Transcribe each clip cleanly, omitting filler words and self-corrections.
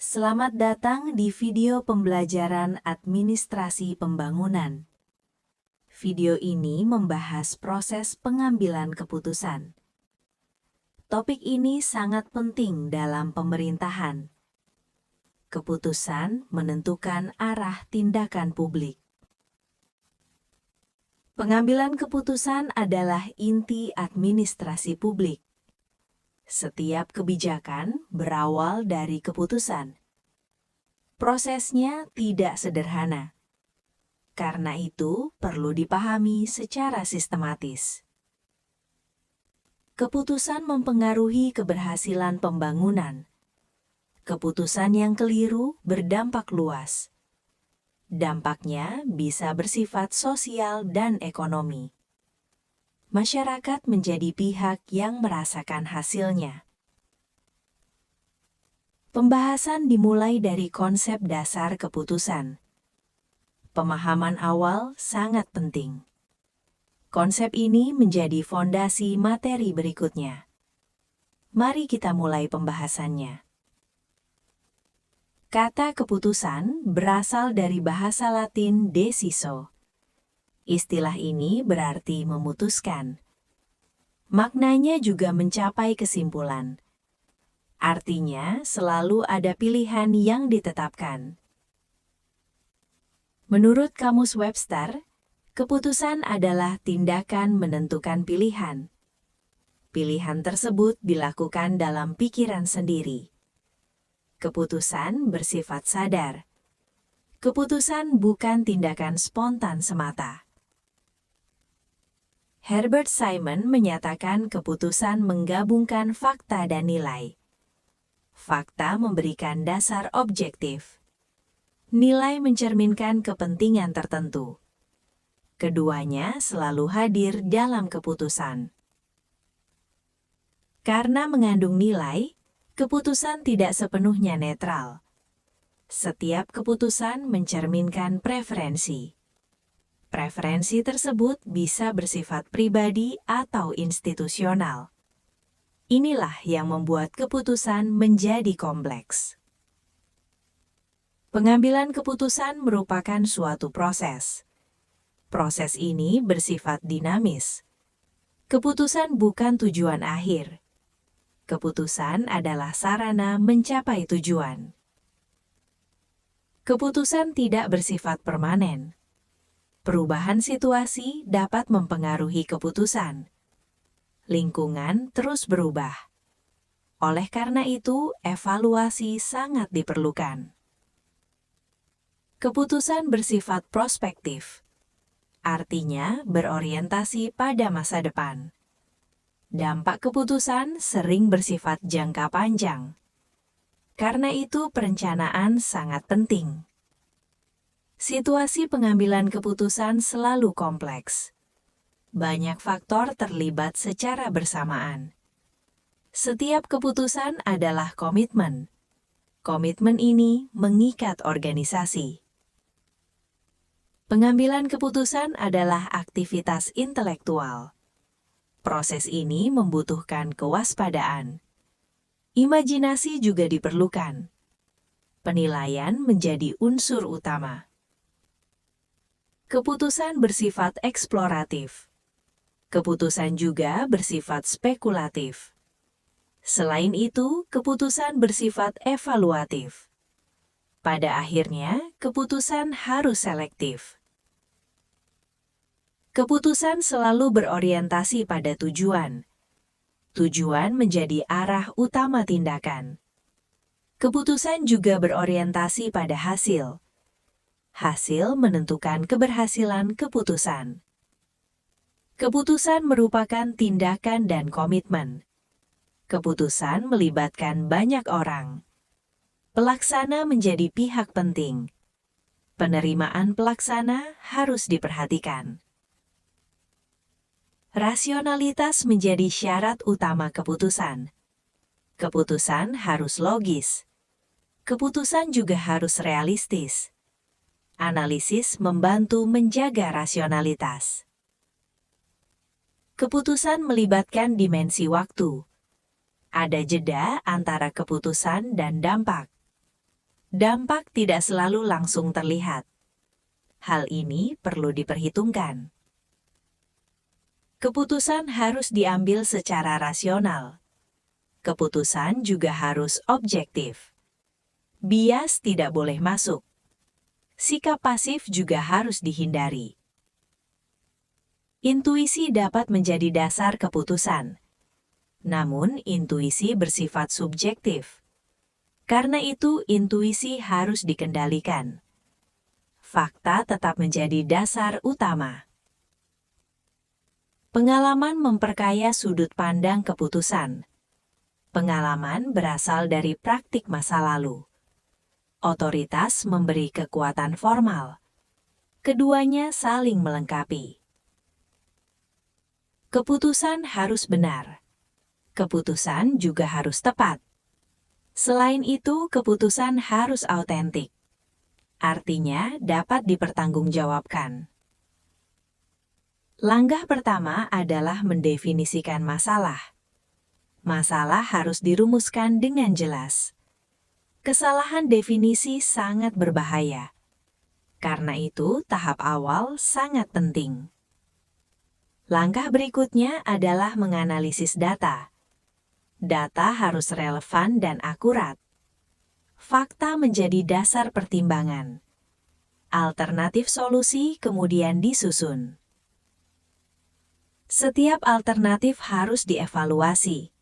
Selamat datang di video pembelajaran administrasi pembangunan. Video ini membahas proses pengambilan keputusan. Topik ini sangat penting dalam pemerintahan. Keputusan menentukan arah tindakan publik. Pengambilan keputusan adalah inti administrasi publik. Setiap kebijakan berawal dari keputusan. Prosesnya tidak sederhana. Karena itu, perlu dipahami secara sistematis. Keputusan mempengaruhi keberhasilan pembangunan. Keputusan yang keliru berdampak luas. Dampaknya bisa bersifat sosial dan ekonomi. Masyarakat menjadi pihak yang merasakan hasilnya. Pembahasan dimulai dari konsep dasar keputusan. Pemahaman awal sangat penting. Konsep ini menjadi fondasi materi berikutnya. Mari kita mulai pembahasannya. Kata keputusan berasal dari bahasa Latin deciso. Istilah ini berarti memutuskan. Maknanya juga mencapai kesimpulan. Artinya, selalu ada pilihan yang ditetapkan. Menurut Kamus Webster, keputusan adalah tindakan menentukan pilihan. Pilihan tersebut dilakukan dalam pikiran sendiri. Keputusan bersifat sadar. Keputusan bukan tindakan spontan semata. Herbert Simon menyatakan keputusan menggabungkan fakta dan nilai. Fakta memberikan dasar objektif. Nilai mencerminkan kepentingan tertentu. Keduanya selalu hadir dalam keputusan. Karena mengandung nilai, keputusan tidak sepenuhnya netral. Setiap keputusan mencerminkan preferensi. Preferensi tersebut bisa bersifat pribadi atau institusional. Inilah yang membuat keputusan menjadi kompleks. Pengambilan keputusan merupakan suatu proses. Proses ini bersifat dinamis. Keputusan bukan tujuan akhir. Keputusan adalah sarana mencapai tujuan. Keputusan tidak bersifat permanen. Perubahan situasi dapat mempengaruhi keputusan. Lingkungan terus berubah. Oleh karena itu, evaluasi sangat diperlukan. Keputusan bersifat prospektif. Artinya berorientasi pada masa depan. Dampak keputusan sering bersifat jangka panjang. Karena itu, perencanaan sangat penting. Situasi pengambilan keputusan selalu kompleks. Banyak faktor terlibat secara bersamaan. Setiap keputusan adalah komitmen. Komitmen ini mengikat organisasi. Pengambilan keputusan adalah aktivitas intelektual. Proses ini membutuhkan kewaspadaan. Imajinasi juga diperlukan. Penilaian menjadi unsur utama. Keputusan bersifat eksploratif. Keputusan juga bersifat spekulatif. Selain itu, keputusan bersifat evaluatif. Pada akhirnya, keputusan harus selektif. Keputusan selalu berorientasi pada tujuan. Tujuan menjadi arah utama tindakan. Keputusan juga berorientasi pada hasil. Hasil menentukan keberhasilan keputusan. Keputusan merupakan tindakan dan komitmen. Keputusan melibatkan banyak orang. Pelaksana menjadi pihak penting. Penerimaan pelaksana harus diperhatikan. Rasionalitas menjadi syarat utama keputusan. Keputusan harus logis. Keputusan juga harus realistis. Analisis membantu menjaga rasionalitas. Keputusan melibatkan dimensi waktu. Ada jeda antara keputusan dan dampak. Dampak tidak selalu langsung terlihat. Hal ini perlu diperhitungkan. Keputusan harus diambil secara rasional. Keputusan juga harus objektif. Bias tidak boleh masuk. Sikap pasif juga harus dihindari. Intuisi dapat menjadi dasar keputusan. Namun, intuisi bersifat subjektif. Karena itu, intuisi harus dikendalikan. Fakta tetap menjadi dasar utama. Pengalaman memperkaya sudut pandang keputusan. Pengalaman berasal dari praktik masa lalu. Otoritas memberi kekuatan formal. Keduanya saling melengkapi. Keputusan harus benar. Keputusan juga harus tepat. Selain itu, keputusan harus autentik. Artinya, dapat dipertanggungjawabkan. Langkah pertama adalah mendefinisikan masalah. Masalah harus dirumuskan dengan jelas. Kesalahan definisi sangat berbahaya. Karena itu, tahap awal sangat penting. Langkah berikutnya adalah menganalisis data. Data harus relevan dan akurat. Fakta menjadi dasar pertimbangan. Alternatif solusi kemudian disusun. Setiap alternatif harus dievaluasi.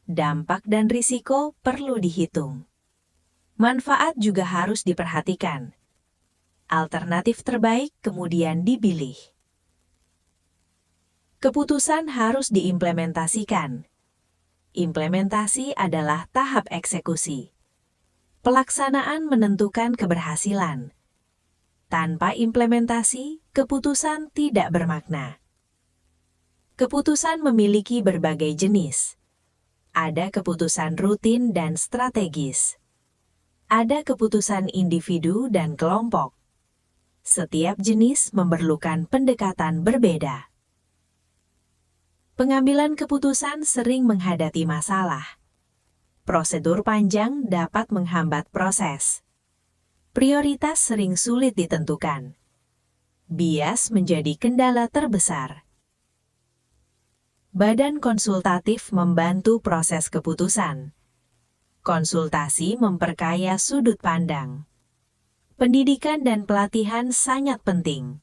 Dampak dan risiko perlu dihitung. Manfaat juga harus diperhatikan. Alternatif terbaik kemudian dipilih. Keputusan harus diimplementasikan. Implementasi adalah tahap eksekusi. Pelaksanaan menentukan keberhasilan. Tanpa implementasi, keputusan tidak bermakna. Keputusan memiliki berbagai jenis. Ada keputusan rutin dan strategis. Ada keputusan individu dan kelompok. Setiap jenis memerlukan pendekatan berbeda. Pengambilan keputusan sering menghadapi masalah. Prosedur panjang dapat menghambat proses. Prioritas sering sulit ditentukan. Bias menjadi kendala terbesar. Badan konsultatif membantu proses keputusan. Konsultasi memperkaya sudut pandang. Pendidikan dan pelatihan sangat penting.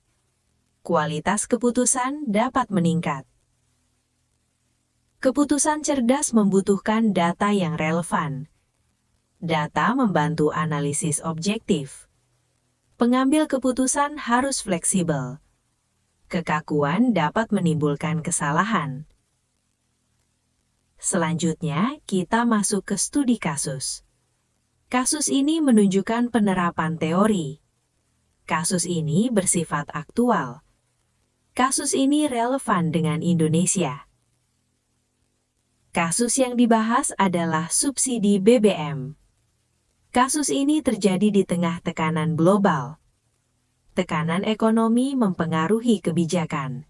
Kualitas keputusan dapat meningkat. Keputusan cerdas membutuhkan data yang relevan. Data membantu analisis objektif. Pengambil keputusan harus fleksibel. Kekakuan dapat menimbulkan kesalahan. Selanjutnya, kita masuk ke studi kasus. Kasus ini menunjukkan penerapan teori. Kasus ini bersifat aktual. Kasus ini relevan dengan Indonesia. Kasus yang dibahas adalah subsidi BBM. Kasus ini terjadi di tengah tekanan global. Tekanan ekonomi mempengaruhi kebijakan.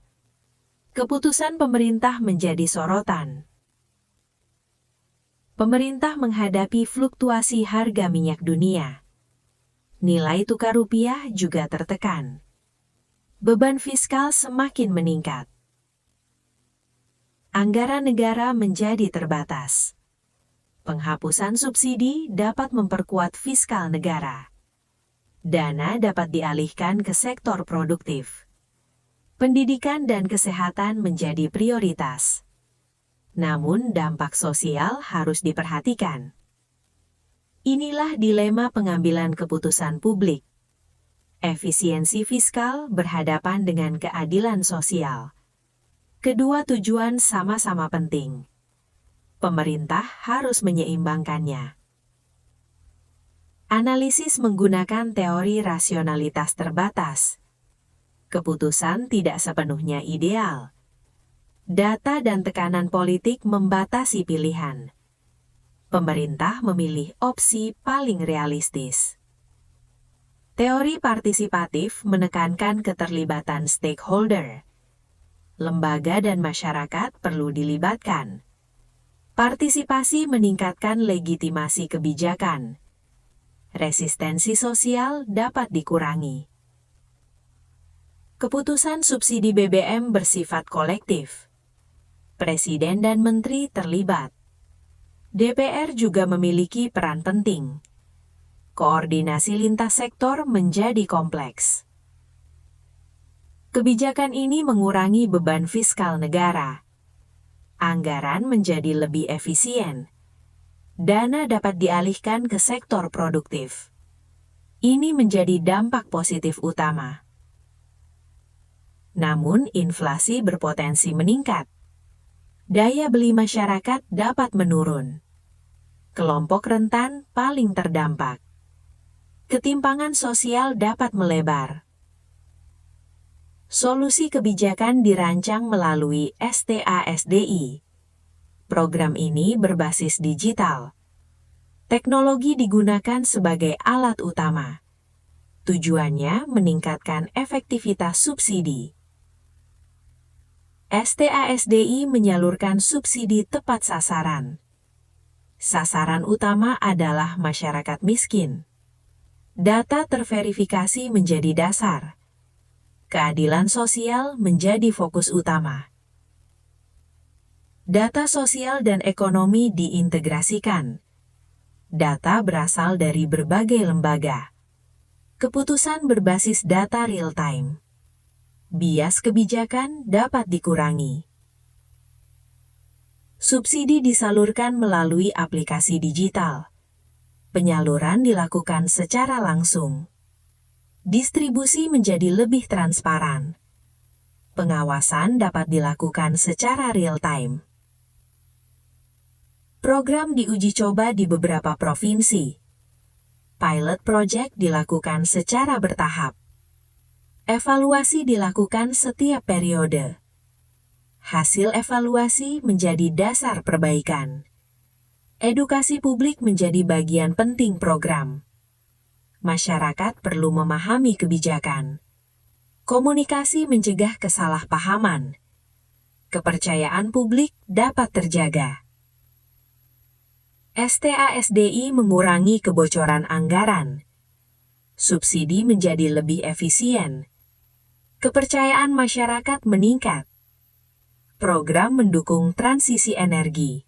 Keputusan pemerintah menjadi sorotan. Pemerintah menghadapi fluktuasi harga minyak dunia. Nilai tukar rupiah juga tertekan. Beban fiskal semakin meningkat. Anggaran negara menjadi terbatas. Penghapusan subsidi dapat memperkuat fiskal negara. Dana dapat dialihkan ke sektor produktif. Pendidikan dan kesehatan menjadi prioritas. Namun dampak sosial harus diperhatikan. Inilah dilema pengambilan keputusan publik. Efisiensi fiskal berhadapan dengan keadilan sosial. Kedua tujuan sama-sama penting. Pemerintah harus menyeimbangkannya. Analisis menggunakan teori rasionalitas terbatas. Keputusan tidak sepenuhnya ideal. Data dan tekanan politik membatasi pilihan. Pemerintah memilih opsi paling realistis. Teori partisipatif menekankan keterlibatan stakeholder. Lembaga dan masyarakat perlu dilibatkan. Partisipasi meningkatkan legitimasi kebijakan. Resistensi sosial dapat dikurangi. Keputusan subsidi BBM bersifat kolektif. Presiden dan menteri terlibat. DPR juga memiliki peran penting. Koordinasi lintas sektor menjadi kompleks. Kebijakan ini mengurangi beban fiskal negara. Anggaran menjadi lebih efisien. Dana dapat dialihkan ke sektor produktif. Ini menjadi dampak positif utama. Namun, inflasi berpotensi meningkat. Daya beli masyarakat dapat menurun. Kelompok rentan paling terdampak. Ketimpangan sosial dapat melebar. Solusi kebijakan dirancang melalui STASDI. Program ini berbasis digital. Teknologi digunakan sebagai alat utama. Tujuannya meningkatkan efektivitas subsidi. STASDI menyalurkan subsidi tepat sasaran. Sasaran utama adalah masyarakat miskin. Data terverifikasi menjadi dasar. Keadilan sosial menjadi fokus utama. Data sosial dan ekonomi diintegrasikan. Data berasal dari berbagai lembaga. Keputusan berbasis data real-time. Bias kebijakan dapat dikurangi. Subsidi disalurkan melalui aplikasi digital. Penyaluran dilakukan secara langsung. Distribusi menjadi lebih transparan. Pengawasan dapat dilakukan secara real-time. Program diuji coba di beberapa provinsi. Pilot project dilakukan secara bertahap. Evaluasi dilakukan setiap periode. Hasil evaluasi menjadi dasar perbaikan. Edukasi publik menjadi bagian penting program. Masyarakat perlu memahami kebijakan. Komunikasi mencegah kesalahpahaman. Kepercayaan publik dapat terjaga. STASDI mengurangi kebocoran anggaran. Subsidi menjadi lebih efisien. Kepercayaan masyarakat meningkat. Program mendukung transisi energi.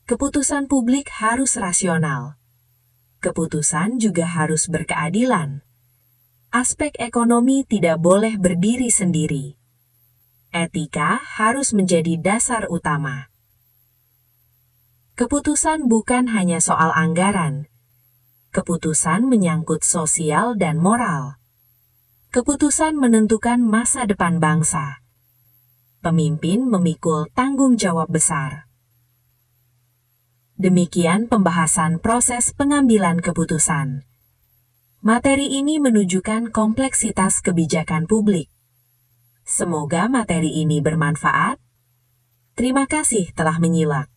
Keputusan publik harus rasional. Keputusan juga harus berkeadilan. Aspek ekonomi tidak boleh berdiri sendiri. Etika harus menjadi dasar utama. Keputusan bukan hanya soal anggaran. Keputusan menyangkut sosial dan moral. Keputusan menentukan masa depan bangsa. Pemimpin memikul tanggung jawab besar. Demikian pembahasan proses pengambilan keputusan. Materi ini menunjukkan kompleksitas kebijakan publik. Semoga materi ini bermanfaat. Terima kasih telah menyimak.